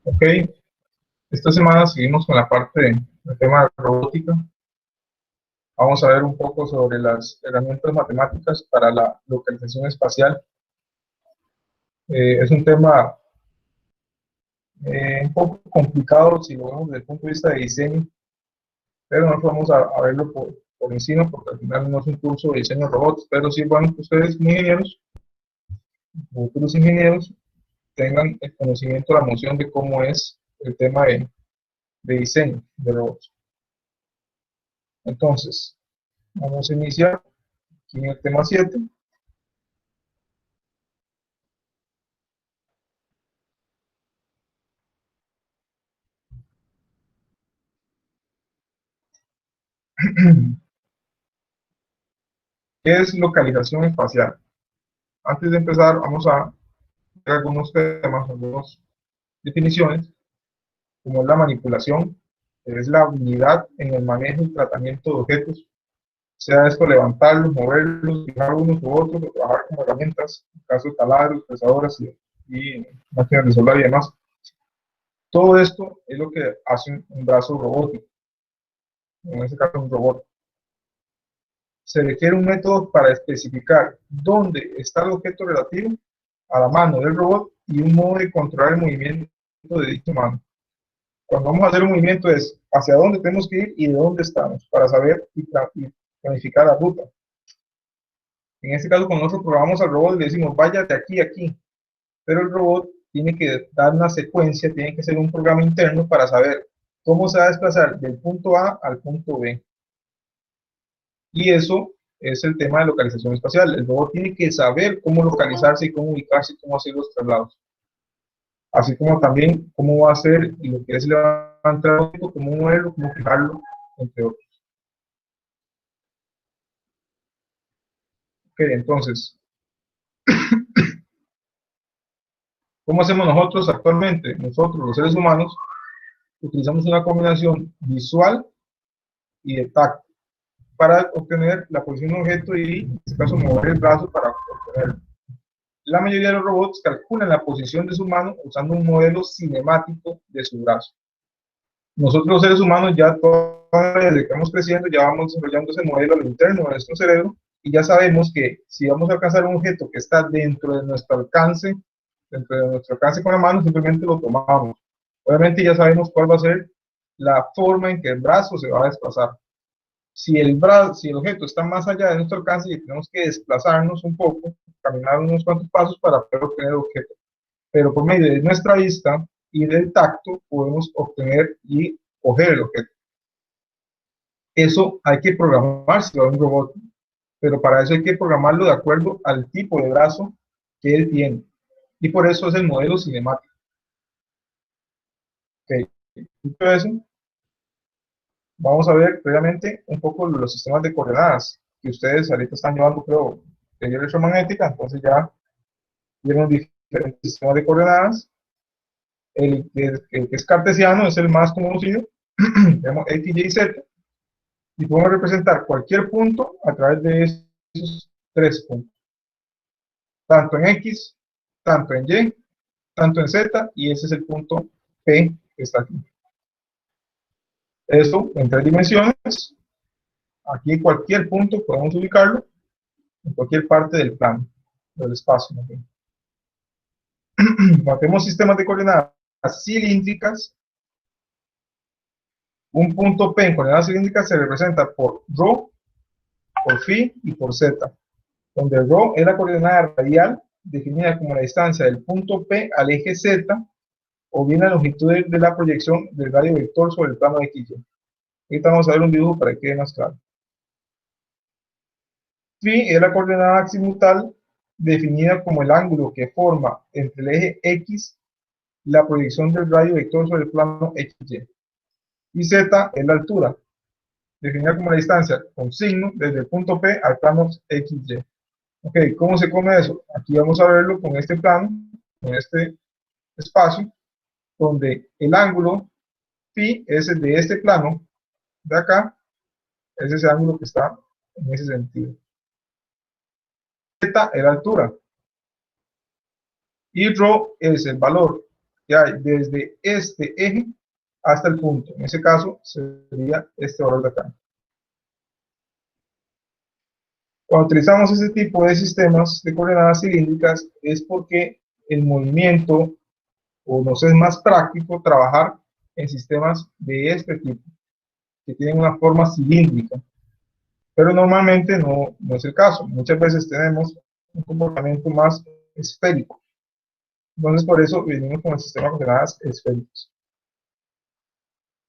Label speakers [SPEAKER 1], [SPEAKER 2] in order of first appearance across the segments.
[SPEAKER 1] Ok, esta semana seguimos con la parte del tema de robótica. Vamos a ver un poco sobre las herramientas matemáticas para la localización espacial. Es un tema un poco complicado si lo vemos desde el punto de vista de diseño, pero no vamos a verlo por encima porque al final no es un curso de diseño de robots, pero sí, bueno, ustedes ingenieros, futuros ingenieros, tengan el conocimiento, la noción de cómo es el tema de diseño de robots. Entonces, vamos a iniciar aquí en el tema 7. ¿Qué es localización espacial? Antes de empezar, vamos a ver algunos temas, algunas definiciones, como es la manipulación, que es la habilidad en el manejo y tratamiento de objetos, sea esto levantarlos, moverlos, fijar unos u otros, o trabajar con herramientas, en caso de taladros, pesadoras y máquinas de soldar y demás. Todo esto es lo que hace un brazo robótico, en este caso un robot. Se requiere un método para especificar dónde está el objeto relativo a la mano del robot y un modo de controlar el movimiento de dicha mano. Cuando vamos a hacer un movimiento es hacia dónde tenemos que ir y de dónde estamos para saber y planificar la ruta. En este caso, cuando nosotros programamos al robot le decimos vaya de aquí a aquí, pero el robot tiene que dar una secuencia, tiene que ser un programa interno para saber cómo se va a desplazar del punto A al punto B. Y eso es el tema de localización espacial. El robot tiene que saber cómo localizarse y cómo ubicarse y cómo hacer los traslados. Así como también cómo va a hacer lo que es levantar, cómo moverlo, cómo fijarlo, entre otros. Ok, entonces, ¿cómo hacemos nosotros actualmente? Nosotros, los seres humanos, utilizamos una combinación visual y de tacto para obtener la posición de un objeto y, en este caso, mover el brazo para obtenerlo. La mayoría de los robots calculan la posición de su mano usando un modelo cinemático de su brazo. Nosotros los seres humanos ya desde que estamos creciendo ya vamos desarrollando ese modelo al interno de nuestro cerebro y ya sabemos que si vamos a alcanzar un objeto que está dentro de nuestro alcance con la mano, simplemente lo tomamos. Obviamente ya sabemos cuál va a ser la forma en que el brazo se va a desplazar. Si el objeto está más allá de nuestro alcance y tenemos que desplazarnos un poco, caminar unos cuantos pasos para poder obtener el objeto. Pero por medio de nuestra vista y del tacto podemos obtener y coger el objeto. Eso hay que programárselo a un robot, pero para eso hay que programarlo de acuerdo al tipo de brazo que él tiene. Y por eso es el modelo cinemático. Ok, dicho eso, vamos a ver previamente un poco los sistemas de coordenadas que ustedes ahorita están llevando, creo, teoría electromagnética, entonces ya vieron diferentes sistemas de coordenadas. El que es cartesiano es el más conocido, tenemos X, Y, Z, y podemos representar cualquier punto a través de esos tres puntos, tanto en X, tanto en Y, tanto en Z, y ese es el punto P que está aquí. Eso en tres dimensiones. Aquí cualquier punto podemos ubicarlo en cualquier parte del plano, del espacio. ¿No? Cuando tenemos sistemas de coordenadas cilíndricas, un punto P en coordenadas cilíndricas se representa por ρ, por φ y por z, donde ρ es la coordenada radial definida como la distancia del punto P al eje Z, o bien la longitud de la proyección del radio vector sobre el plano XY. Ahorita vamos a ver un dibujo para que quede más claro. Phi es la coordenada azimutal definida como el ángulo que forma entre el eje X y la proyección del radio vector sobre el plano XY. Y Z es la altura, definida como la distancia con signo desde el punto P al plano XY. Ok, ¿cómo se come eso? Aquí vamos a verlo con este plano, con este espacio, donde el ángulo phi es el de este plano de acá, es ese ángulo que está en ese sentido. Z es la altura y ρ es el valor que hay desde este eje hasta el punto. En ese caso sería este valor de acá. Cuando utilizamos este tipo de sistemas de coordenadas cilíndricas es porque el movimiento, o nos es más práctico trabajar en sistemas de este tipo, que tienen una forma cilíndrica. Pero normalmente no es el caso. Muchas veces tenemos un comportamiento más esférico. Entonces, por eso venimos con el sistema de coordenadas esféricas.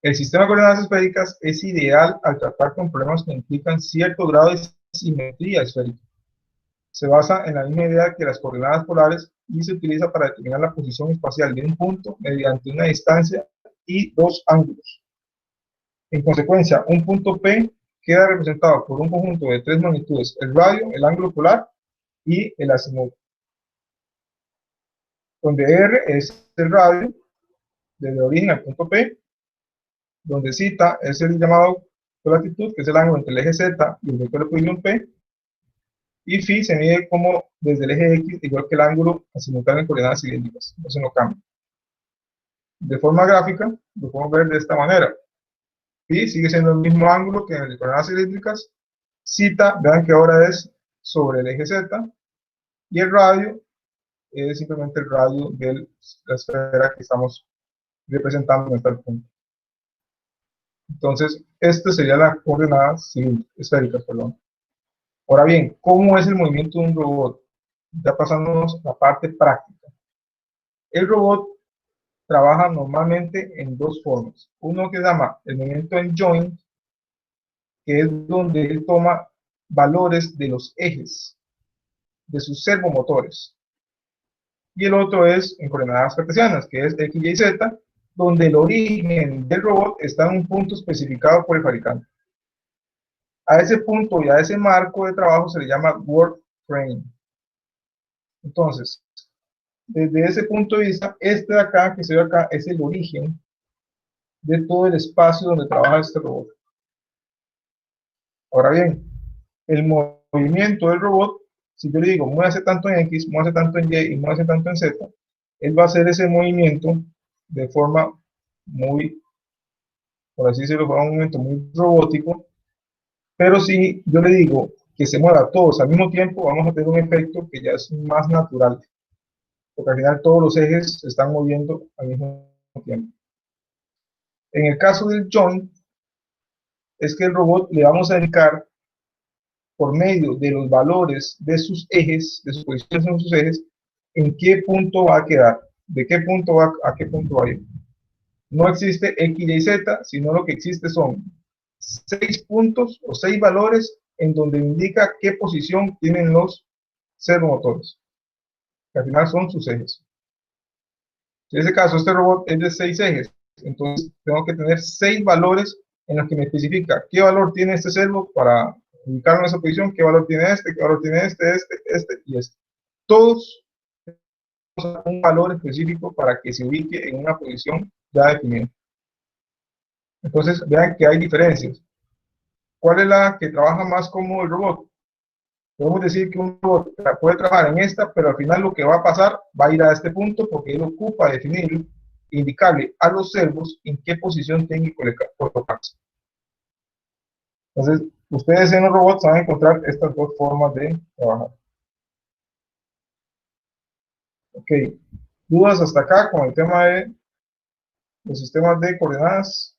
[SPEAKER 1] El sistema de coordenadas esféricas es ideal al tratar con problemas que implican cierto grado de simetría esférica. Se basa en la misma idea que las coordenadas polares y se utiliza para determinar la posición espacial de un punto mediante una distancia y dos ángulos. En consecuencia, un punto P queda representado por un conjunto de tres magnitudes: el radio, el ángulo polar y el azimut, donde R es el radio desde origen al punto P, donde zeta es el llamado latitud, que es el ángulo entre el eje Z y el vector de posición P, y phi se mide como desde el eje X, igual que el ángulo azimutal en coordenadas cilíndricas, eso no cambia. De forma gráfica, lo podemos ver de esta manera. Phi sigue siendo el mismo ángulo que en las coordenadas cilíndricas. Zeta, vean que ahora es sobre el eje Z, y el radio es simplemente el radio de la esfera que estamos representando en este punto. Entonces, esta sería la coordenada esférica, perdón. Ahora bien, ¿cómo es el movimiento de un robot? Ya pasándonos a la parte práctica. El robot trabaja normalmente en dos formas. Uno que se llama el movimiento en joint, que es donde él toma valores de los ejes, de sus servomotores. Y el otro es en coordenadas cartesianas, que es X, Y, Z, donde el origen del robot está en un punto especificado por el fabricante. A ese punto y a ese marco de trabajo se le llama work frame. Entonces, desde ese punto de vista, este de acá, que se ve acá, es el origen de todo el espacio donde trabaja este robot. Ahora bien, el movimiento del robot, si yo le digo, muévase tanto en X, muévase tanto en Y y muévase tanto en Z, él va a hacer ese movimiento de forma muy, por así decirlo, un movimiento muy robótico, pero si yo le digo que se mueva todos al mismo tiempo, vamos a tener un efecto que ya es más natural, porque al final todos los ejes se están moviendo al mismo tiempo. En el caso del joint, es que el robot le vamos a indicar por medio de los valores de sus ejes, de sus posiciones en sus ejes, en qué punto va a quedar, de qué punto va a qué punto va a ir. No existe X, Y, Z, sino lo que existe son 6 puntos o 6 valores en donde indica qué posición tienen los servomotores, que al final son sus ejes. En ese caso, este robot es de 6 ejes, entonces tengo que tener 6 valores en los que me especifica qué valor tiene este servo para ubicarlo en esa posición, qué valor tiene este, qué valor tiene este y este. Todos un valor específico para que se ubique en una posición ya definida. Entonces, vean que hay diferencias. ¿Cuál es la que trabaja más como el robot? Podemos decir que un robot puede trabajar en esta, pero al final lo que va a pasar va a ir a este punto porque él ocupa definir, indicarle a los servos en qué posición tienen que colocarse. Entonces, ustedes en los robots van a encontrar estas dos formas de trabajar. Ok, ¿dudas hasta acá con el tema de los sistemas de coordenadas?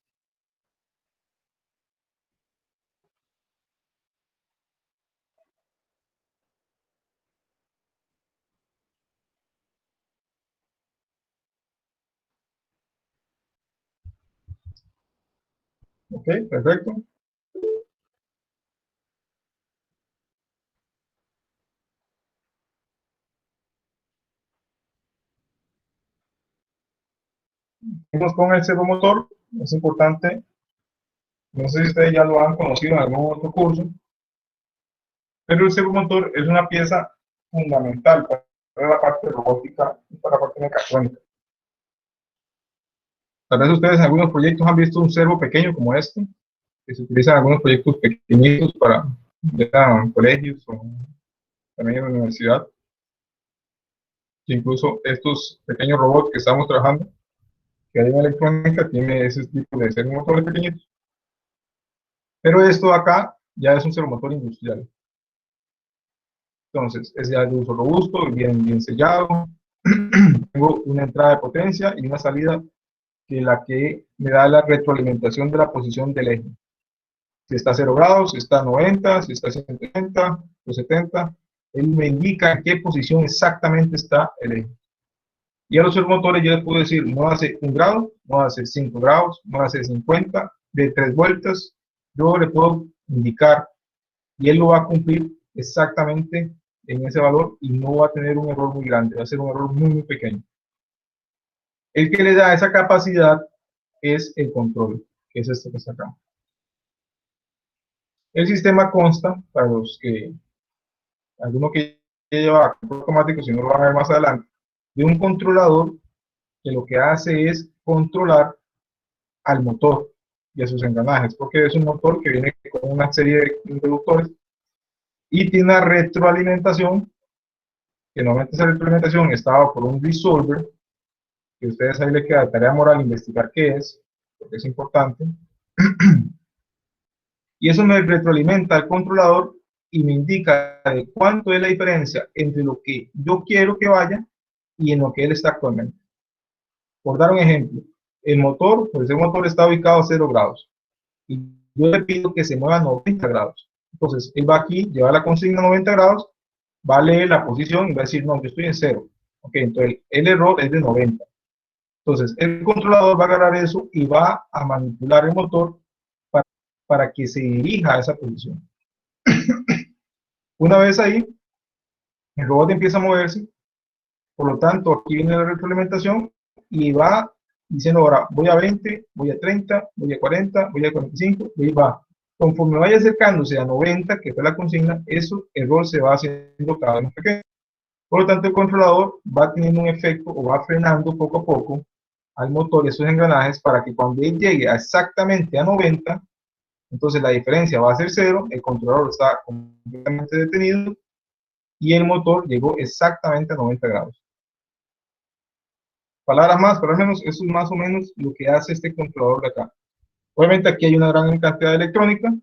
[SPEAKER 1] Ok, perfecto. Seguimos con el servomotor. Es importante, no sé si ustedes ya lo han conocido en algún otro curso, pero el servomotor es una pieza fundamental para la parte robótica y para la parte mecatrónica. Tal vez ustedes en algunos proyectos han visto un servo pequeño como este, que se utiliza en algunos proyectos pequeñitos para ya colegios o también en la universidad. que incluso estos pequeños robots que estamos trabajando, que hay en electrónica, tiene ese tipo de servomotores pequeñitos. Pero esto acá ya es un servomotor industrial. Entonces, es ya de uso robusto, bien sellado. Tengo una entrada de potencia y una salida que me da la retroalimentación de la posición del eje. Si está a 0 grados, si está a 90, si está a 170 o 70, él me indica en qué posición exactamente está el eje. Y a los servomotores yo les puedo decir, no hace 1 grado, no hace 5 grados, no hace 50, de 3 vueltas, yo le puedo indicar y él lo va a cumplir exactamente en ese valor y no va a tener un error muy grande, va a ser un error muy pequeño. El que le da esa capacidad es el control, que es este que está acá. El sistema consta, para los que, alguno que lleva control automático, si no lo van a ver más adelante, de un controlador que lo que hace es controlar al motor y a sus engranajes, porque es un motor que viene con una serie de inductores y tiene una retroalimentación, que normalmente esa retroalimentación estaba por un resolver, que a ustedes ahí le queda de tarea moral investigar qué es, porque es importante. Y eso me retroalimenta al controlador y me indica de cuánto es la diferencia entre lo que yo quiero que vaya y en lo que él está actualmente. Por dar un ejemplo, el motor, pues el motor está ubicado a 0 grados y yo le pido que se mueva a 90 grados. Entonces, él va aquí, lleva la consigna a 90 grados, va a leer la posición y va a decir, no, yo estoy en 0. Ok, entonces el error es de 90. Entonces, el controlador va a agarrar eso y va a manipular el motor para que se dirija a esa posición. Una vez ahí, el robot empieza a moverse, por lo tanto, aquí viene la retroalimentación y va diciendo ahora, voy a 20, voy a 30, voy a 40, voy a 45, y va. Conforme vaya acercándose a 90, que fue la consigna, eso, el error se va haciendo cada vez más pequeño. Por lo tanto, el controlador va teniendo un efecto o va frenando poco a poco al motor y esos engranajes para que cuando él llegue a exactamente a 90, entonces la diferencia va a ser 0, el controlador está completamente detenido y el motor llegó exactamente a 90 grados. Palabras más, pero al menos eso es más o menos lo que hace este controlador de acá. Obviamente aquí hay una gran cantidad de electrónica,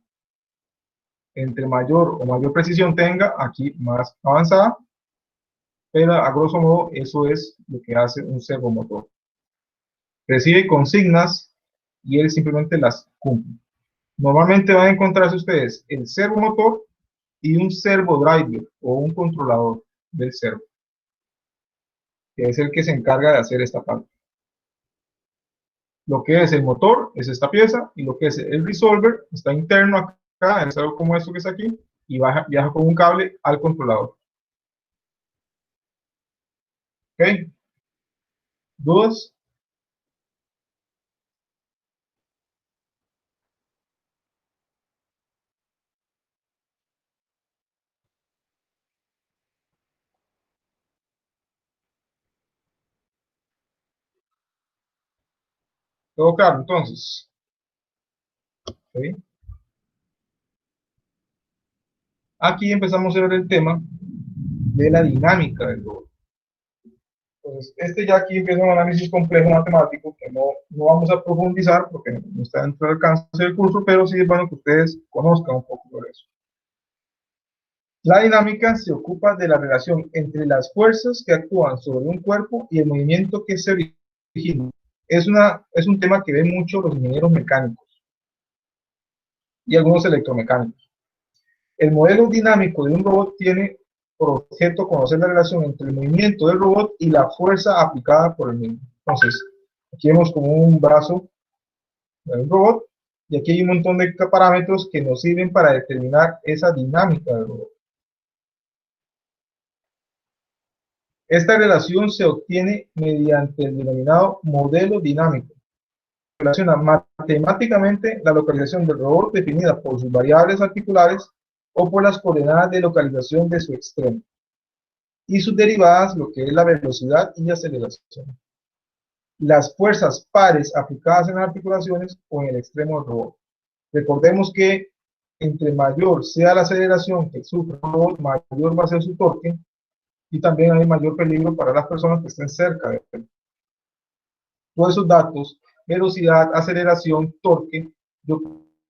[SPEAKER 1] entre mayor precisión tenga, aquí más avanzada, pero a grosso modo eso es lo que hace un servomotor. Recibe consignas y él simplemente las cumple. Normalmente van a encontrarse ustedes el servomotor y un servo driver o un controlador del servo, que es el que se encarga de hacer esta parte. Lo que es el motor es esta pieza y lo que es el resolver está interno acá, es algo como esto que está aquí, y viaja con un cable al controlador. ¿Ok? ¿Dudas? ¿Todo claro? Entonces, ¿okay? Aquí empezamos a ver el tema de la dinámica del robot. Entonces, ya aquí empieza un análisis complejo matemático que no vamos a profundizar porque no está dentro del alcance del curso, pero sí es bueno que ustedes conozcan un poco sobre eso. La dinámica se ocupa de la relación entre las fuerzas que actúan sobre un cuerpo y el movimiento que se origina. Es un tema que ven mucho los ingenieros mecánicos y algunos electromecánicos. El modelo dinámico de un robot tiene por objeto conocer la relación entre el movimiento del robot y la fuerza aplicada por el mismo. Entonces, aquí vemos como un brazo de un robot y aquí hay un montón de parámetros que nos sirven para determinar esa dinámica del robot. Esta relación se obtiene mediante el denominado modelo dinámico. Relaciona matemáticamente la localización del robot definida por sus variables articulares o por las coordenadas de localización de su extremo, y sus derivadas, lo que es la velocidad y aceleración. Las fuerzas pares aplicadas en las articulaciones o en el extremo del robot. Recordemos que entre mayor sea la aceleración que sufre el robot, mayor va a ser su torque, y también hay mayor peligro para las personas que estén cerca de él. Todos esos datos, velocidad, aceleración, torque, yo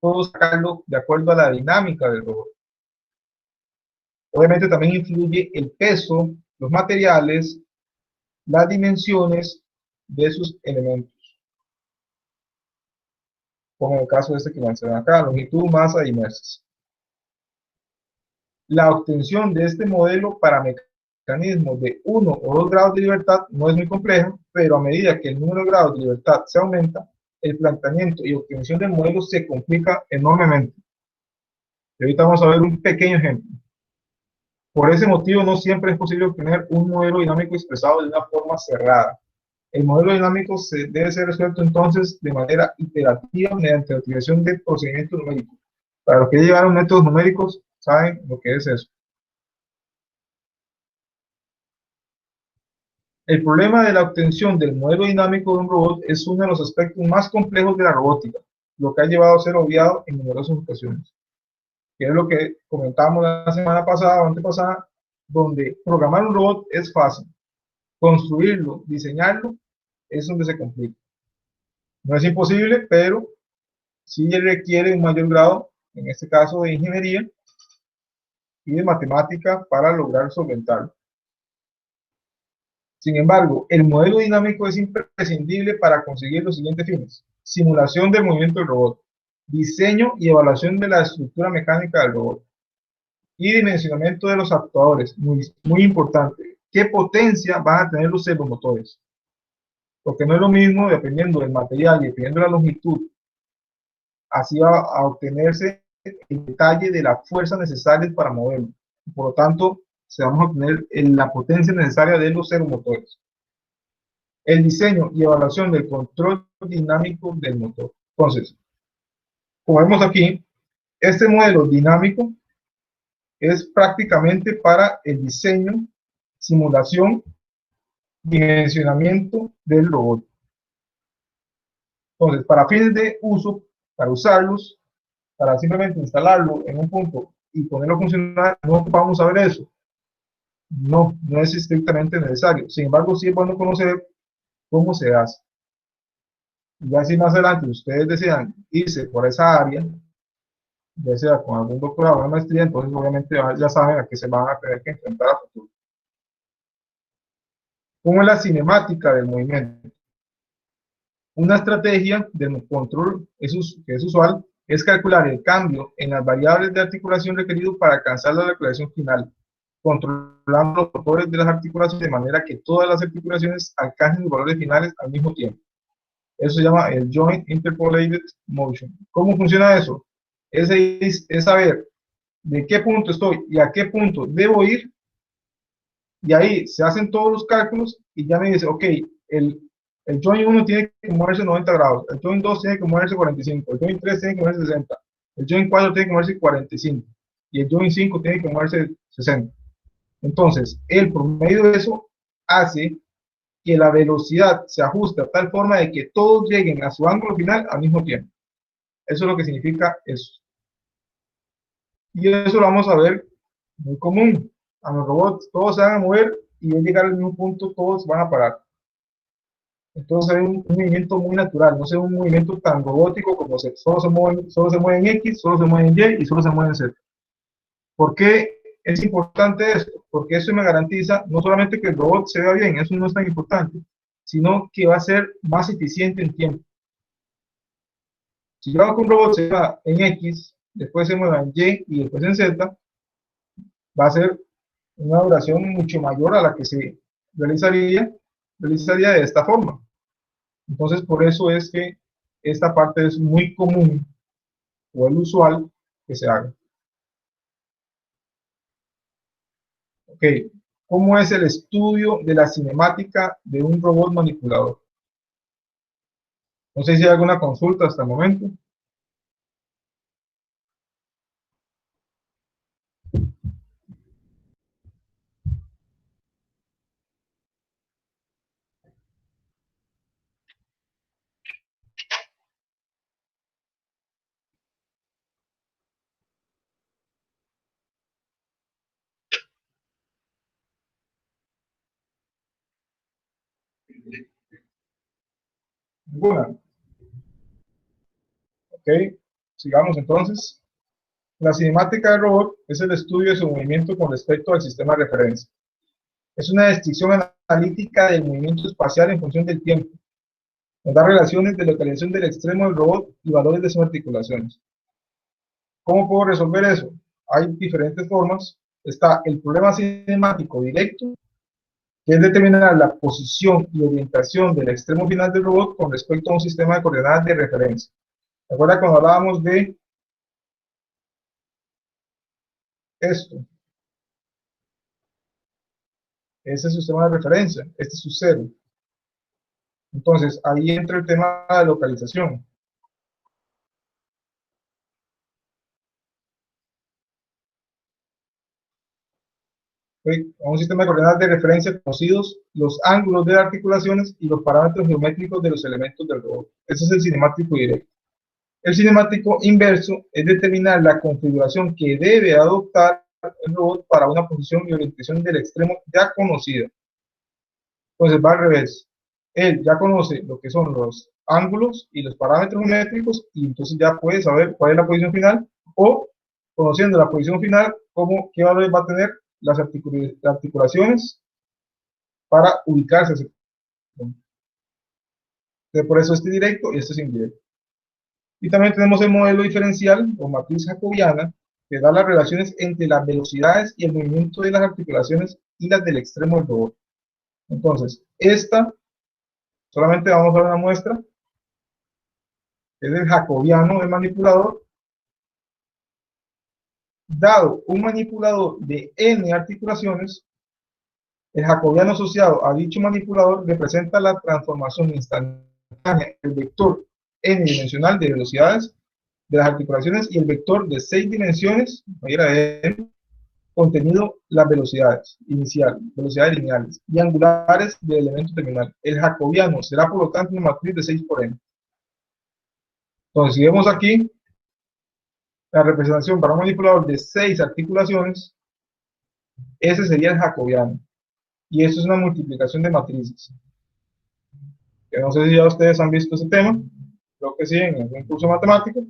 [SPEAKER 1] puedo sacarlo de acuerdo a la dinámica del robot. Obviamente también influye el peso, los materiales, las dimensiones de sus elementos, como en el caso de este que mencioné acá, longitud, masa y inercias. La obtención de este modelo para mecanismos de 1 o 2 grados de libertad no es muy compleja, pero a medida que el número de grados de libertad se aumenta, el planteamiento y obtención del modelo se complica enormemente. Y ahorita vamos a ver un pequeño ejemplo. Por ese motivo, no siempre es posible obtener un modelo dinámico expresado de una forma cerrada. El modelo dinámico debe ser resuelto entonces de manera iterativa mediante la utilización de procedimientos numéricos. Para los que llevaron métodos numéricos, saben lo que es eso. El problema de la obtención del modelo dinámico de un robot es uno de los aspectos más complejos de la robótica, lo que ha llevado a ser obviado en numerosas ocasiones. Que es lo que comentábamos la semana pasada o antepasada, donde programar un robot es fácil, construirlo, diseñarlo, es donde se complica. No es imposible, pero sí requiere un mayor grado, en este caso de ingeniería y de matemática, para lograr solventarlo. Sin embargo, el modelo dinámico es imprescindible para conseguir los siguientes fines: simulación del movimiento del robot, diseño y evaluación de la estructura mecánica del robot, y dimensionamiento de los actuadores, muy importante. ¿Qué potencia van a tener los servomotores? Porque no es lo mismo, dependiendo del material y dependiendo de la longitud, así va a obtenerse el detalle de la fuerza necesaria para moverlo. Por lo tanto, se vamos a obtener la potencia necesaria de los servomotores. El diseño y evaluación del control dinámico del motor. Entonces, como vemos aquí, este modelo dinámico es prácticamente para el diseño, simulación, dimensionamiento del robot. Entonces, para fines de uso, para usarlos, para simplemente instalarlo en un punto y ponerlo a funcionar, no vamos a ver eso. No, no es estrictamente necesario. Sin embargo, sí es bueno conocer cómo se hace. Y ya si más adelante ustedes desean irse por esa área, ya sea con algún doctorado o una maestría, entonces obviamente ya saben a qué se van a tener que enfrentar a futuro. ¿Cómo es la cinemática del movimiento? Una estrategia de control que es usual es calcular el cambio en las variables de articulación requerido para alcanzar la articulación final, controlando los motores de las articulaciones de manera que todas las articulaciones alcancen los valores finales al mismo tiempo. Eso se llama el Joint Interpolated Motion. ¿Cómo funciona eso? Es saber de qué punto estoy y a qué punto debo ir, y ahí se hacen todos los cálculos y ya me dice, ok, el joint 1 tiene que moverse 90 grados, el joint 2 tiene que moverse 45, el joint 3 tiene que moverse 60, el joint 4 tiene que moverse 45 y el joint 5 tiene que moverse 60. Entonces, el promedio de eso hace que la velocidad se ajuste a tal forma de que todos lleguen a su ángulo final al mismo tiempo. Eso es lo que significa eso. Y eso lo vamos a ver muy común. A los robots todos se van a mover y al llegar al mismo punto todos van a parar. Entonces es un movimiento muy natural, no es un movimiento tan robótico como solo se mueve en X, solo se mueve en Y y solo se mueve en Z. ¿Por qué es importante esto? Porque eso me garantiza no solamente que el robot se vea bien, eso no es tan importante, sino que va a ser más eficiente en tiempo. Si yo hago que un robot se mueva en X, después se mueva en Y y después en Z, va a ser una duración mucho mayor a la que se realizaría de esta forma. Entonces, por eso es que esta parte es muy común o el usual que se haga. Ok, ¿cómo es el estudio de la cinemática de un robot manipulador? No sé si hay alguna consulta hasta el momento. ¿Ninguna? Ok, sigamos entonces. La cinemática del robot es el estudio de su movimiento con respecto al sistema de referencia. Es una descripción analítica del movimiento espacial en función del tiempo. Nos da relaciones de localización del extremo del robot y valores de sus articulaciones. ¿Cómo puedo resolver eso? Hay diferentes formas. Está el problema cinemático directo, que es determinar la posición y orientación del extremo final del robot con respecto a un sistema de coordenadas de referencia. ¿Se acuerdan cuando hablábamos de esto? Ese es su sistema de referencia, este es su cero. Entonces, ahí entra el tema de localización. A un sistema de coordenadas de referencia conocidos los ángulos de las articulaciones y los parámetros geométricos de los elementos del robot. Ese es el cinemático directo. El cinemático inverso es determinar la configuración que debe adoptar el robot para una posición y orientación del extremo ya conocida. Entonces va al revés. Él ya conoce lo que son los ángulos y los parámetros geométricos y entonces ya puede saber cuál es la posición final, o conociendo la posición final, qué valores va a tener las articulaciones para ubicarse. Por eso este directo y este es indirecto. Y también tenemos el modelo diferencial o matriz jacobiana, que da las relaciones entre las velocidades y el movimiento de las articulaciones y las del extremo del robot. Entonces, esta, solamente vamos a ver una muestra, es el jacobiano del manipulador. Dado un manipulador de n articulaciones, el jacobiano asociado a dicho manipulador representa la transformación instantánea del vector n dimensional de velocidades de las articulaciones y el vector de 6 dimensiones, contenido las velocidades iniciales, velocidades lineales y angulares del elemento terminal. El jacobiano será por lo tanto una matriz de 6 por n. Entonces, si vemos aquí la representación para un manipulador de 6 articulaciones, ese sería el jacobiano. Y eso es una multiplicación de matrices. Que no sé si ya ustedes han visto ese tema, creo que sí, en algún curso matemático.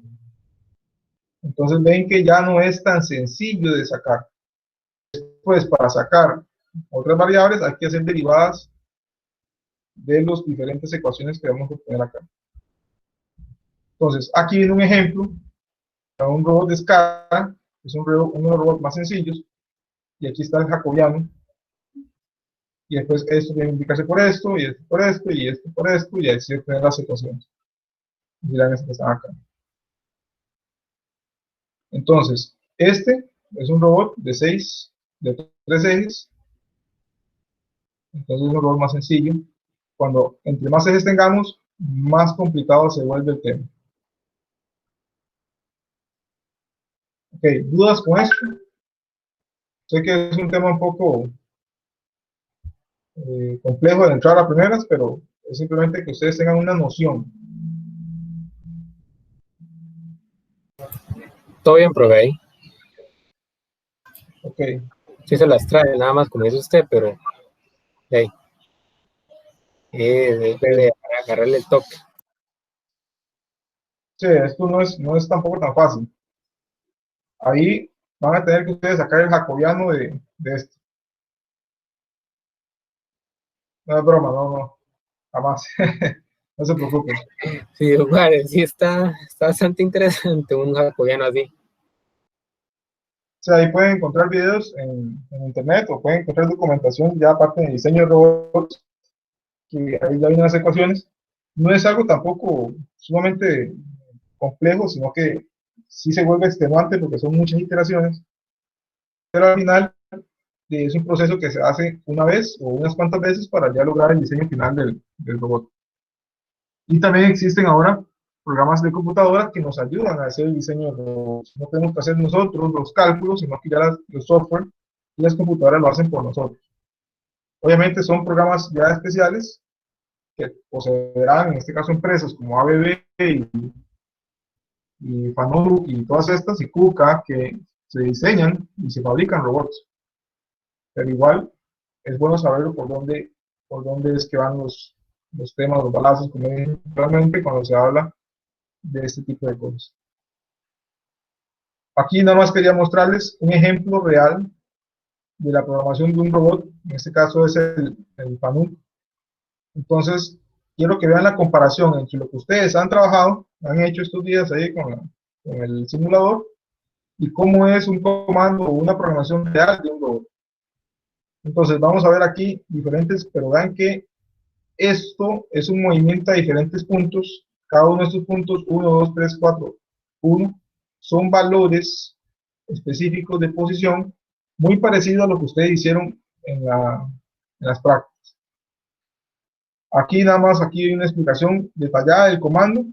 [SPEAKER 1] Entonces ven que ya no es tan sencillo de sacar. Pues para sacar otras variables hay que hacer derivadas de las diferentes ecuaciones que vamos a obtener acá. Entonces, aquí viene un ejemplo de un robot de escala, es uno de los robots más sencillos, y aquí está el jacobiano, y después esto tiene que indicarse por esto, y esto por esto, y esto por esto, y ahí se obtienen las ecuaciones. Dirán estas que están acá. Entonces, este es un robot de 3 ejes, entonces es un robot más sencillo. Cuando entre más ejes tengamos, más complicado se vuelve el tema. Ok, ¿dudas con esto? Sé que es un tema un poco complejo de entrar a primeras, pero es simplemente que ustedes tengan una noción.
[SPEAKER 2] Todo bien, profe, ahí.
[SPEAKER 1] Ok.
[SPEAKER 2] Sí se las trae, nada más como dice usted, pero hey, de agarrarle el toque.
[SPEAKER 1] Sí, esto no es tampoco tan fácil. Ahí van a tener que ustedes sacar el jacobiano de esto. No es broma, no, jamás. No se preocupen.
[SPEAKER 2] Sí, bueno, sí está bastante interesante un jacobiano así.
[SPEAKER 1] O sea, ahí pueden encontrar videos en internet o pueden encontrar documentación ya aparte de diseño de robots, que ahí ya vienen las ecuaciones. No es algo tampoco sumamente complejo, sino que sí se vuelve extenuante porque son muchas iteraciones, pero al final es un proceso que se hace una vez o unas cuantas veces para ya lograr el diseño final del robot. Y también existen ahora programas de computadora que nos ayudan a hacer el diseño de robots. No tenemos que hacer nosotros los cálculos, sino que ya los software y las computadoras lo hacen por nosotros. Obviamente son programas ya especiales que poseerán, en este caso, empresas como ABB y Fanuc y todas estas, y KUKA, que se diseñan y se fabrican robots. Pero igual es bueno saber por dónde es que van los los temas, los balazos, como dije, realmente cuando se habla de este tipo de cosas. Aquí nada más quería mostrarles un ejemplo real de la programación de un robot, en este caso es el FANUC. Entonces, quiero que vean la comparación entre lo que ustedes han trabajado, han hecho estos días ahí con el simulador, y cómo es un comando o una programación real de un robot. Entonces, vamos a ver aquí diferentes, pero vean que esto es un movimiento a diferentes puntos. Cada uno de estos puntos, 1, 2, 3, 4, 1, son valores específicos de posición, muy parecido a lo que ustedes hicieron en las prácticas. Aquí nada más, aquí hay una explicación detallada del comando.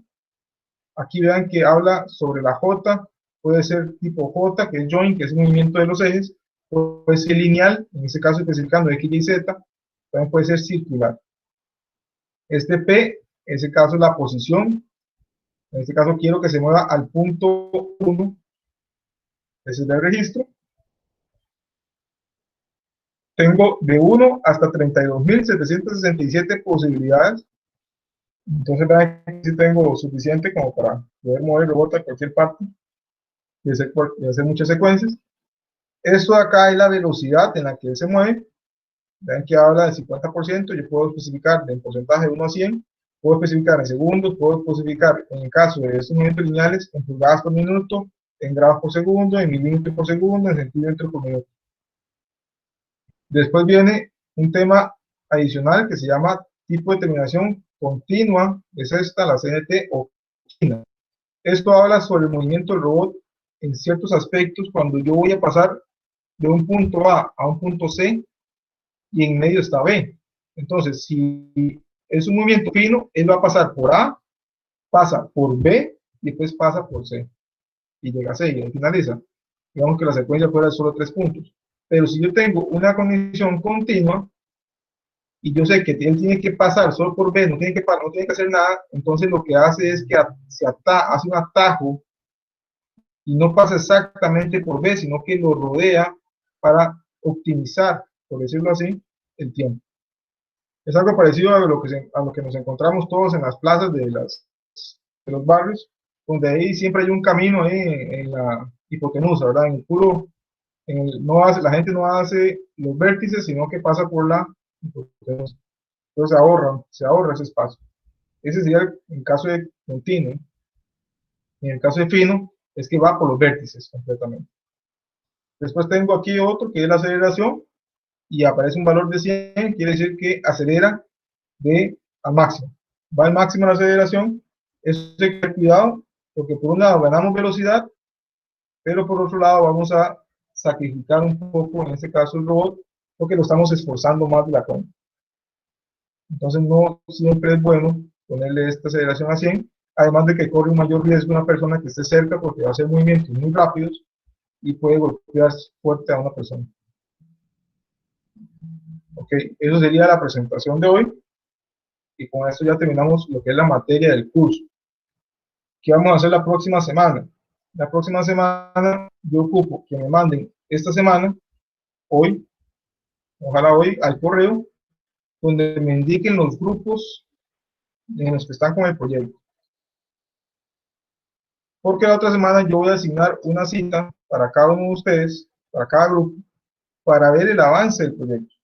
[SPEAKER 1] Aquí vean que habla sobre la J, puede ser tipo J, que es join, que es el movimiento de los ejes, puede ser lineal, en este caso especificando X, Y, Z, también puede ser circular. Este P, en este caso es la posición, en este caso quiero que se mueva al punto 1, ese es el registro. Tengo de 1 hasta 32.767 posibilidades. Entonces vean que sí tengo suficiente como para poder mover el robot a cualquier parte y hacer muchas secuencias. Esto de acá es la velocidad en la que él se mueve. Vean que habla del 50%. Yo puedo especificar en porcentaje de 1 a 100. Puedo especificar en segundos. Puedo especificar, en el caso de estos movimientos lineales, en pulgadas por minuto, en grados por segundo, en milímetros por segundo, en centímetros por minuto. Después viene un tema adicional que se llama tipo de terminación continua. Es esta, la CNT o continua. Esto habla sobre el movimiento del robot en ciertos aspectos cuando yo voy a pasar de un punto A un punto C y en medio está B. Entonces, si es un movimiento fino, él va a pasar por A, pasa por B y después pasa por C y llega a C y ahí finaliza. Digamos que la secuencia fuera de solo 3 puntos. Pero si yo tengo una condición continua y yo sé que él tiene que pasar solo por B, no tiene que hacer nada, entonces lo que hace es que hace un atajo y no pasa exactamente por B, sino que lo rodea para optimizar, por decirlo así, el tiempo. Es algo parecido a lo que nos encontramos todos en las plazas de los barrios, donde ahí siempre hay un camino ahí en la hipotenusa, ¿verdad? En el puro, la gente no hace los vértices, sino que pasa por la hipotenusa. Entonces se ahorra ese espacio. Ese sería el caso de continuo. En el caso de fino, es que va por los vértices completamente. Después tengo aquí otro que es la aceleración y aparece un valor de 100, quiere decir que acelera al máximo. Va al máximo la aceleración, eso hay que tener cuidado, porque por un lado ganamos velocidad, pero por otro lado vamos a sacrificar un poco, en este caso el robot, porque lo estamos esforzando más de la cuenta. Entonces no siempre es bueno ponerle esta aceleración a 100, además de que corre un mayor riesgo una persona que esté cerca porque va a hacer movimientos muy rápidos y puede golpear fuerte a una persona. Ok, eso sería la presentación de hoy y con esto ya terminamos lo que es la materia del curso. ¿Qué vamos a hacer la próxima semana? La próxima semana yo ocupo que me manden esta semana, hoy, ojalá hoy, al correo, donde me indiquen los grupos en los que están con el proyecto. Porque la otra semana yo voy a asignar una cita para cada uno de ustedes, para cada grupo, para ver el avance del proyecto.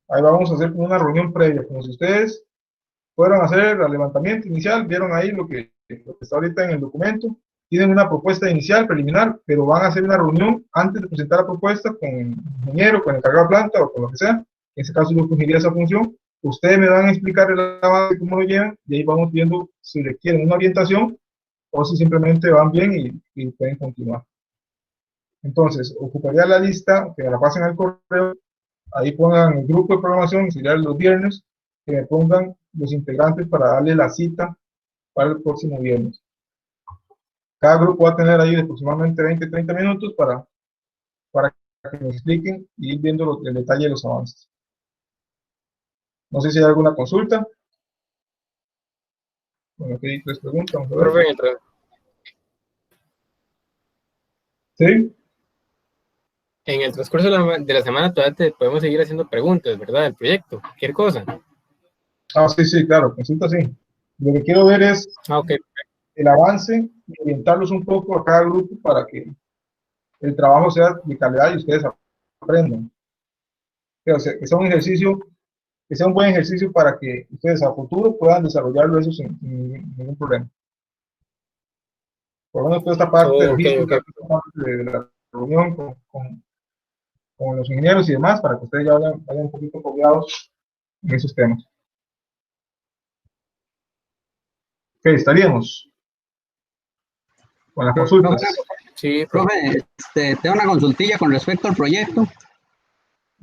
[SPEAKER 1] Ahí vamos a hacer como una reunión previa, como si ustedes fueron a hacer el levantamiento inicial, vieron ahí lo que está ahorita en el documento, tienen una propuesta inicial, preliminar, pero van a hacer una reunión antes de presentar la propuesta con el ingeniero, con el encargado de planta o con lo que sea. En este caso yo cogería esa función. Ustedes me van a explicar el avance, cómo lo llevan, y ahí vamos viendo si requieren una orientación o si simplemente van bien y pueden continuar. Entonces, ocuparía la lista, que me la pasen al correo, ahí pongan el grupo de programación, sería los viernes, que me pongan los integrantes para darle la cita para el próximo viernes. Cada grupo va a tener ahí aproximadamente 20-30 minutos para que me expliquen y ir viendo el detalle de los avances. No sé si hay alguna consulta. Bueno, aquí hay 3 preguntas. Vamos a ver.
[SPEAKER 2] Profe,
[SPEAKER 1] ¿Sí?
[SPEAKER 2] en el transcurso de la semana todavía te podemos seguir haciendo preguntas, ¿verdad? Del proyecto, cualquier cosa.
[SPEAKER 1] Ah, sí, sí, claro, consulta sí. Lo que quiero ver es
[SPEAKER 2] Ah, ok.
[SPEAKER 1] el avance y orientarlos un poco a cada grupo para que el trabajo sea de calidad y ustedes aprendan. O sea, que sea un ejercicio, que sea un buen ejercicio para que ustedes a futuro puedan desarrollarlo eso sin ningún problema. Por lo menos toda esta parte de
[SPEAKER 2] Oh, ok, ok.
[SPEAKER 1] logística, toda esta parte de la reunión con los ingenieros y demás, para que ustedes ya vayan un poquito fogueados en esos temas. Ok, estaríamos con las
[SPEAKER 3] Profe,
[SPEAKER 1] consultas.
[SPEAKER 2] Sí, profe.
[SPEAKER 3] profe, tengo una consultilla con respecto al proyecto.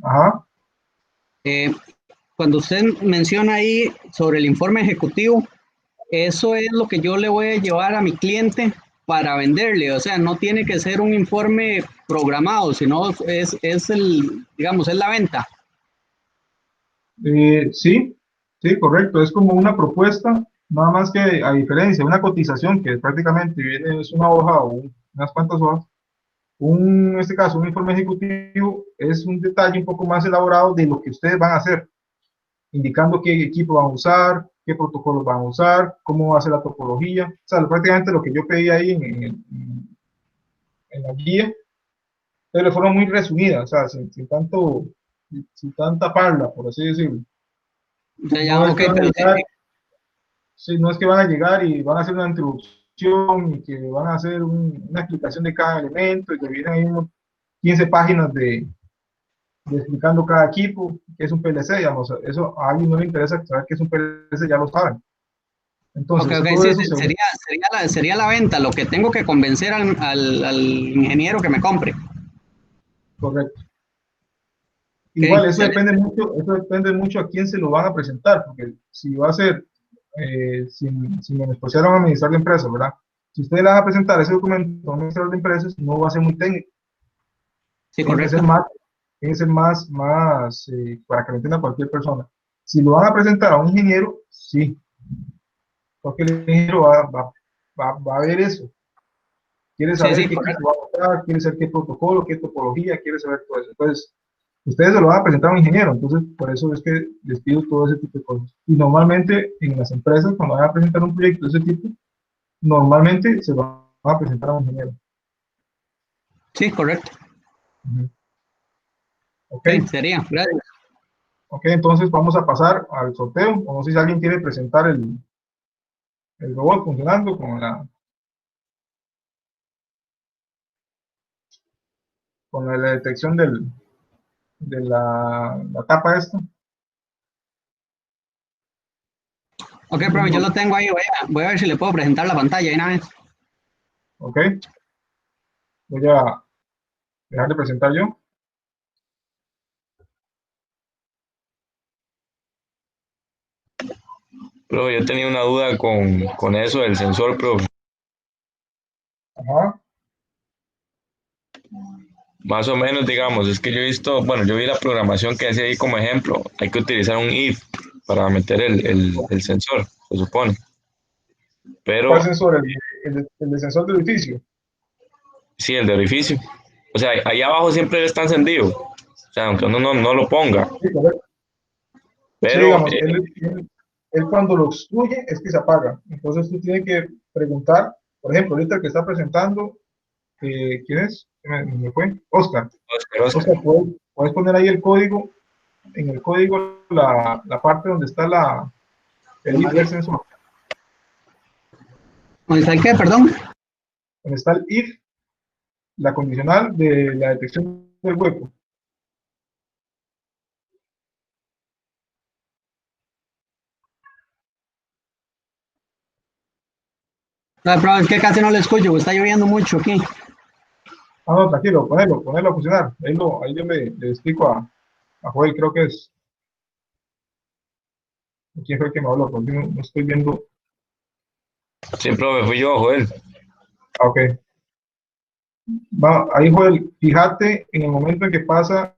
[SPEAKER 1] Ajá.
[SPEAKER 3] Eh, Cuando usted menciona ahí sobre el informe ejecutivo, eso es lo que yo le voy a llevar a mi cliente para venderle. O sea, no tiene que ser un informe programado, sino es el, digamos, es la venta.
[SPEAKER 1] Sí, sí, correcto. Es como una propuesta, nada más que a diferencia, una cotización que prácticamente viene, es una hoja o unas cuantas hojas. En este caso, un informe ejecutivo es un detalle un poco más elaborado de lo que ustedes van a hacer, indicando qué equipo van a usar, qué protocolos van a usar, cómo va a ser la topología. O sea, prácticamente lo que yo pedí ahí en la guía, pero de forma muy resumida, o sea, sin tanta parla, por así decirlo.
[SPEAKER 3] O sea, ya,
[SPEAKER 1] No es
[SPEAKER 3] ok,
[SPEAKER 1] que van a
[SPEAKER 3] pero
[SPEAKER 1] llegar, sí, no es que van a llegar y van a hacer una introducción y que van a hacer una explicación de cada elemento y que vienen ahí 15 páginas de explicando cada equipo, que es un PLC, digamos, eso a alguien no le interesa saber qué es un PLC, ya lo saben.
[SPEAKER 3] ok,
[SPEAKER 1] Entonces,
[SPEAKER 3] ok,
[SPEAKER 1] todo
[SPEAKER 3] sí,
[SPEAKER 1] eso se ve
[SPEAKER 3] sería la venta, lo que tengo que convencer al ingeniero que me compre.
[SPEAKER 1] correcto.
[SPEAKER 3] Ok,
[SPEAKER 1] Igual, eso depende mucho a quién se lo van a presentar, porque si va a ser, sin menospreciar a un administrador de empresas, ¿verdad? Si ustedes le van a presentar ese documento a un administrador de empresas, no va a ser muy técnico,
[SPEAKER 3] sí,
[SPEAKER 1] tiene que ser
[SPEAKER 3] correcto.
[SPEAKER 1] más, para que lo entienda cualquier persona. Si lo van a presentar a un ingeniero, sí, porque el ingeniero va a ver eso. Quiere
[SPEAKER 3] Sí,
[SPEAKER 1] saber
[SPEAKER 3] sí,
[SPEAKER 1] qué
[SPEAKER 3] correcto.
[SPEAKER 1] equipo va a usar, quiere saber qué protocolo, qué topología, quiere saber todo eso. Entonces, ustedes se lo van a presentar a un ingeniero, entonces por eso es que les pido todo ese tipo de cosas. Y normalmente en las empresas, cuando van a presentar un proyecto de ese tipo, normalmente se lo van a presentar a un ingeniero.
[SPEAKER 3] Sí, correcto.
[SPEAKER 1] Ujú. Ok,
[SPEAKER 3] Ok, sería, gracias.
[SPEAKER 1] ok, entonces vamos a pasar al sorteo. O no sé si alguien quiere presentar el robot funcionando con la detección de la tapa esta.
[SPEAKER 3] Ok, profe, yo lo tengo ahí, voy a ver si le puedo presentar la pantalla de una vez.
[SPEAKER 1] Ok, voy a dejar de presentar yo.
[SPEAKER 4] Pero yo tenía una duda con eso del sensor, pero
[SPEAKER 1] Ajá.
[SPEAKER 4] más o menos, digamos, es que yo he visto, bueno, yo vi la programación que hace ahí como ejemplo, hay que utilizar un if para meter el sensor, se supone.
[SPEAKER 1] ¿Cuál
[SPEAKER 4] Pero
[SPEAKER 1] sensor? El sensor del edificio.
[SPEAKER 4] sí, el de orificio. O sea, ahí abajo siempre está encendido, o sea, aunque uno no lo ponga,
[SPEAKER 1] Sí, correcto. Sí,
[SPEAKER 4] pero
[SPEAKER 1] digamos, él cuando lo excluye es que se apaga. Entonces tú tienes que preguntar, por ejemplo, ahorita el que está presentando, ¿quién es? Me fue. Oscar.
[SPEAKER 4] Oscar,
[SPEAKER 1] Oscar, puedes poner ahí el código, en el código la parte donde está el if del sensor.
[SPEAKER 3] ¿Dónde está el qué, perdón?
[SPEAKER 1] Donde está el if, la condicional de la detección del hueco.
[SPEAKER 3] No, profe, es que casi no lo escucho, está lloviendo mucho aquí.
[SPEAKER 1] Ah, no, tranquilo, ponelo a funcionar. Ahí yo le explico a Joel, creo que es. ¿Quién fue el que me habló? Porque no estoy viendo.
[SPEAKER 4] sí, profe, fui yo, Joel.
[SPEAKER 1] Ah, ok. Ahí, Joel, fíjate en el momento en que pasa,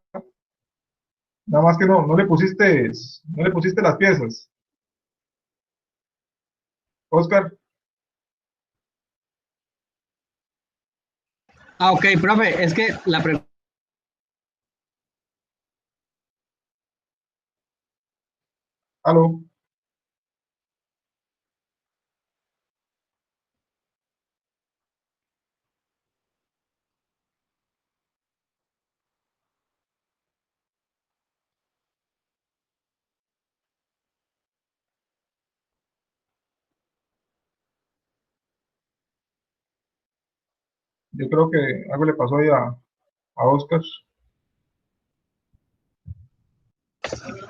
[SPEAKER 1] nada más que no le pusiste las piezas. Oscar,
[SPEAKER 3] Ah, ok, profe, es que la pregunta.
[SPEAKER 1] aló. Yo creo que algo le pasó ahí a Oscar.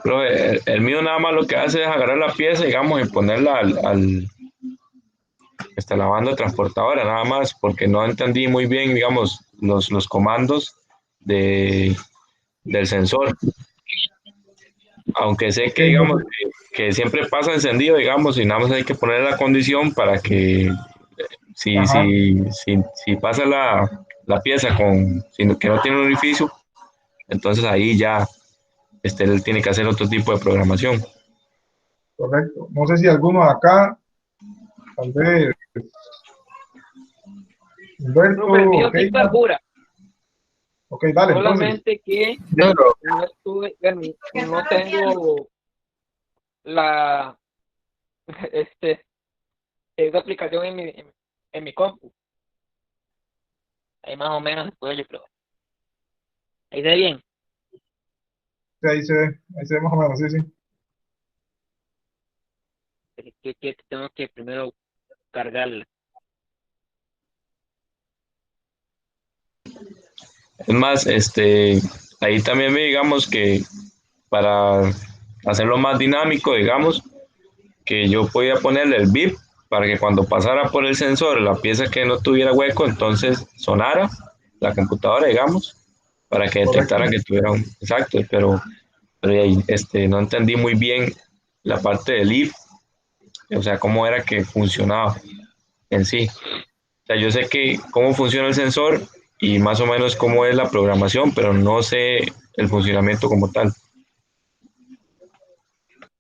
[SPEAKER 4] Pero el mío nada más lo que hace es agarrar la pieza, digamos, y ponerla hasta la banda transportadora, nada más, porque no entendí muy bien, digamos, los comandos del sensor. Aunque sé que, digamos, que siempre pasa encendido, digamos, y nada más hay que poner la condición para que
[SPEAKER 1] Ajá,
[SPEAKER 4] si pasa la pieza que no tiene un orificio, entonces ahí ya él tiene que hacer otro tipo de programación.
[SPEAKER 1] correcto. No sé si alguno de acá, tal vez Humberto,
[SPEAKER 5] Profe, el mío
[SPEAKER 1] ok,
[SPEAKER 5] sí carbura,
[SPEAKER 1] ok, dale, entonces.
[SPEAKER 5] solamente que
[SPEAKER 2] Pero,
[SPEAKER 5] no estuve, bueno, no tengo la este esa aplicación en mi compu. Ahí más o menos se puede, yo creo. Ahí se ve bien.
[SPEAKER 1] Sí, ahí se ve más o menos, sí, sí.
[SPEAKER 5] Que tengo que primero cargarla.
[SPEAKER 4] Es más, ahí también digamos que para hacerlo más dinámico, digamos, que yo podía ponerle el bip para que cuando pasara por el sensor la pieza que no tuviera hueco, entonces sonara la computadora, digamos, para que
[SPEAKER 1] Correcto.
[SPEAKER 4] detectara que tuviera un exacto, pero ahí, no entendí muy bien la parte del if, o sea, cómo era que funcionaba en sí. O sea, yo sé que cómo funciona el sensor y más o menos cómo es la programación, pero no sé el funcionamiento como tal.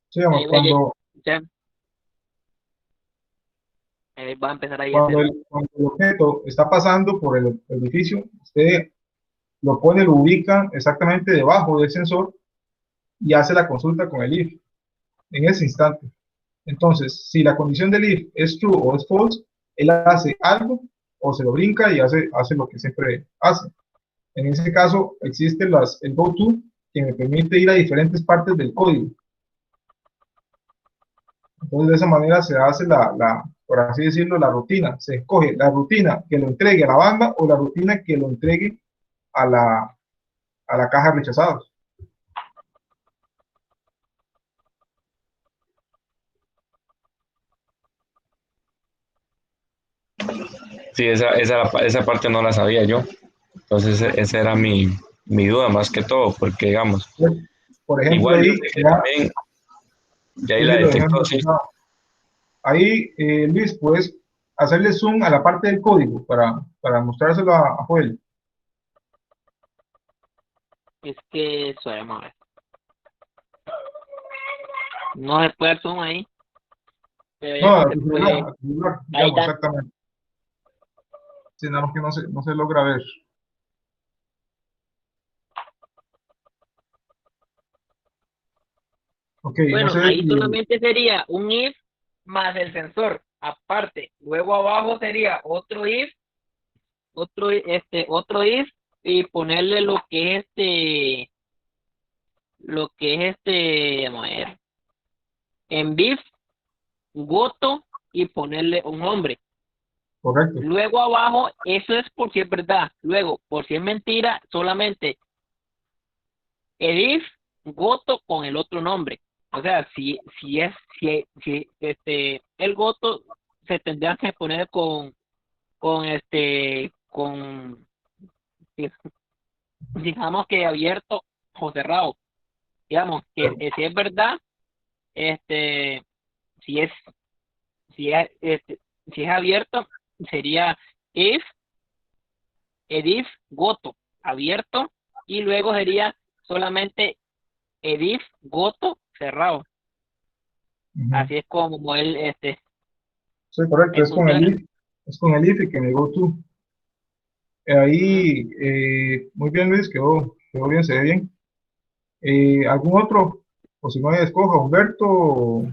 [SPEAKER 1] Sí, digamos,
[SPEAKER 5] Ahí me llega, ya, ahí va a empezar ahí a
[SPEAKER 1] cuando
[SPEAKER 5] hacer.
[SPEAKER 1] cuando el objeto está pasando por el edificio, usted lo pone, lo ubica exactamente debajo del sensor y hace la consulta con el if en ese instante. Entonces, si la condición del if es true o es false, él hace algo o se lo brinca y hace lo que siempre hace. En ese caso, existe el goto que me permite ir a diferentes partes del código. Entonces, de esa manera se hace por así decirlo, la rutina. Se escoge la rutina que lo entregue a la banda o la rutina que lo entregue a la caja de rechazados.
[SPEAKER 4] Sí, esa parte no la sabía yo. Entonces, esa era mi duda más que todo, porque digamos,
[SPEAKER 1] Por ejemplo,
[SPEAKER 4] igual yo
[SPEAKER 1] ahí
[SPEAKER 4] sé que
[SPEAKER 1] ya,
[SPEAKER 4] también ya ahí
[SPEAKER 1] sí,
[SPEAKER 4] la
[SPEAKER 1] sí, lo dejé
[SPEAKER 4] detectó, sí.
[SPEAKER 1] registrado. Ahí, Luis, puedes hacerle zoom a la parte del código para mostrárselo a Joel.
[SPEAKER 5] Es que eso, vamos a ver. No se puede zoom ahí, pero
[SPEAKER 1] No,
[SPEAKER 5] ya sí
[SPEAKER 1] a
[SPEAKER 5] se
[SPEAKER 1] tu celular,
[SPEAKER 5] puede.
[SPEAKER 1] a tu celular,
[SPEAKER 5] Ahí
[SPEAKER 1] digamos,
[SPEAKER 5] está.
[SPEAKER 1] exactamente. Sí, nada más que no se logra ver. Ok, no
[SPEAKER 5] Bueno,
[SPEAKER 1] sé
[SPEAKER 5] ahí
[SPEAKER 1] si...
[SPEAKER 5] solamente sería un if más el sensor, aparte. Luego abajo sería otro if y ponerle lo que es vamos a ver, en bif, goto y ponerle un nombre.
[SPEAKER 1] Correcto.
[SPEAKER 5] Luego abajo, eso es por si es verdad. Luego, por si es mentira, solamente Edif, Goto con el otro nombre. O sea, si el Goto se tendría que poner con digamos que abierto o cerrado. Digamos que si es verdad, este, si es, si es abierto, sería if, Edif, Goto, abierto, y luego sería solamente Edif, Goto, cerrado.
[SPEAKER 1] Ujú.
[SPEAKER 5] Así es como
[SPEAKER 1] Sí, correcto,
[SPEAKER 5] él funciona.
[SPEAKER 1] es con el if y que me go to.
[SPEAKER 5] Ujú.
[SPEAKER 1] Ahí, muy bien, Luis, quedó bien, se ve bien. ¿Algún otro? O si no, escoja Humberto, o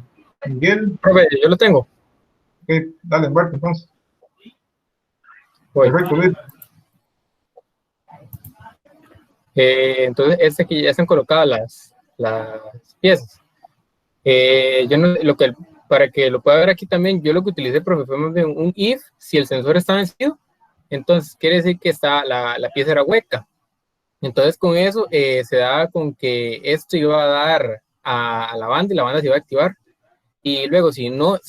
[SPEAKER 1] Miguel.
[SPEAKER 2] profe, yo lo tengo.
[SPEAKER 1] Ok, dale, Humberto, entonces.
[SPEAKER 2] Voy.
[SPEAKER 1] Perfecto, Luis.
[SPEAKER 2] Entonces, este aquí ya están colocadas las piezas. Yo no, para que lo pueda ver aquí también, yo lo que utilicé, profe, fue más bien un if si el sensor está vencido Entonces, quiere decir que la pieza era hueca. Entonces, con eso se daba con que esto iba a dar a la banda y la banda se iba a activar. Y luego, si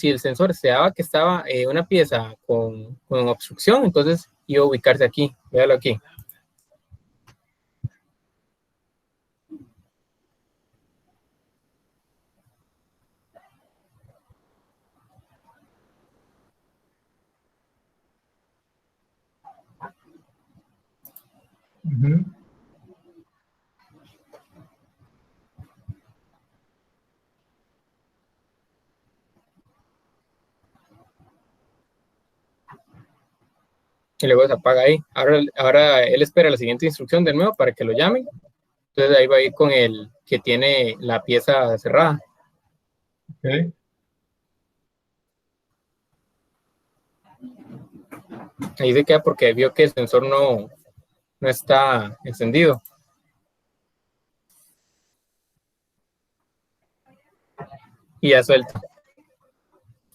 [SPEAKER 2] el sensor se daba que estaba una pieza con obstrucción, entonces iba a ubicarse aquí. Véalo aquí.
[SPEAKER 1] Ujú.
[SPEAKER 2] Y luego se apaga ahí. Ahora él espera la siguiente instrucción de nuevo para que lo llamen. Entonces ahí va a ir con el que tiene la pieza cerrada.
[SPEAKER 1] Ok.
[SPEAKER 2] Ahí se queda porque vio que el sensor no está encendido. Y ya suelta.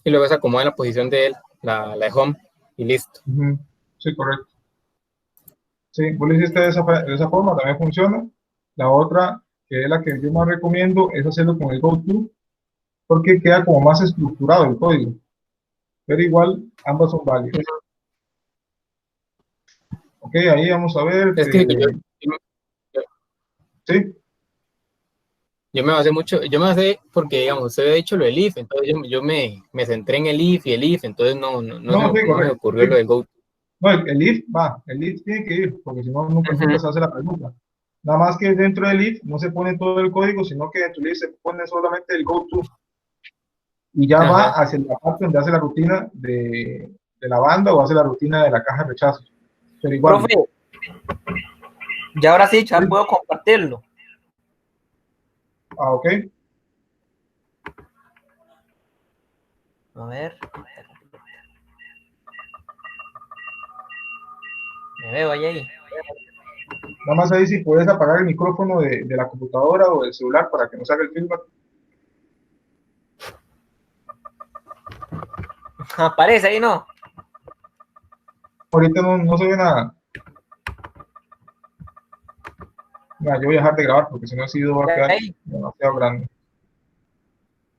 [SPEAKER 2] Y luego se acomoda en la posición de él, la de home, y listo.
[SPEAKER 1] Ujú. Sí, correcto. Sí, vos lo hiciste de esa forma, también funciona. La otra, que es la que yo más recomiendo, es hacerlo con el GoTo, porque queda como más estructurado el código. Pero igual, ambas son válidas. Ok, ahí vamos a ver.
[SPEAKER 2] Es que yo,
[SPEAKER 1] Sí,
[SPEAKER 2] yo me basé mucho, yo me basé porque, digamos, usted había dicho lo del if, entonces yo me centré en el if y el if, entonces
[SPEAKER 1] no, sí,
[SPEAKER 2] no se me
[SPEAKER 1] correcto.
[SPEAKER 2] ocurrió
[SPEAKER 1] Sí.
[SPEAKER 2] lo del go.
[SPEAKER 1] No, el if va, el if tiene que ir, porque si no, nunca se hace la pregunta. Nada más que dentro del if no se pone todo el código, sino que dentro del if se pone solamente el GoTo. Y ya va
[SPEAKER 2] Ajá.
[SPEAKER 1] hacia la parte donde hace la rutina de la banda o hace la rutina de la caja de rechazo. Pero igual.
[SPEAKER 6] Profe, ya ahora sí, ya puedo compartirlo.
[SPEAKER 1] Ah, ok.
[SPEAKER 6] A ver. Me veo ahí.
[SPEAKER 1] Nada más ahí si puedes apagar el micrófono de la computadora o del celular para que no salga el feedback.
[SPEAKER 6] Aparece ahí, ¿no?
[SPEAKER 1] Ahorita no se ve nada. Mira, yo voy a dejar de grabar porque si no ha sido va a quedar
[SPEAKER 6] Ahí.
[SPEAKER 1] demasiado grande.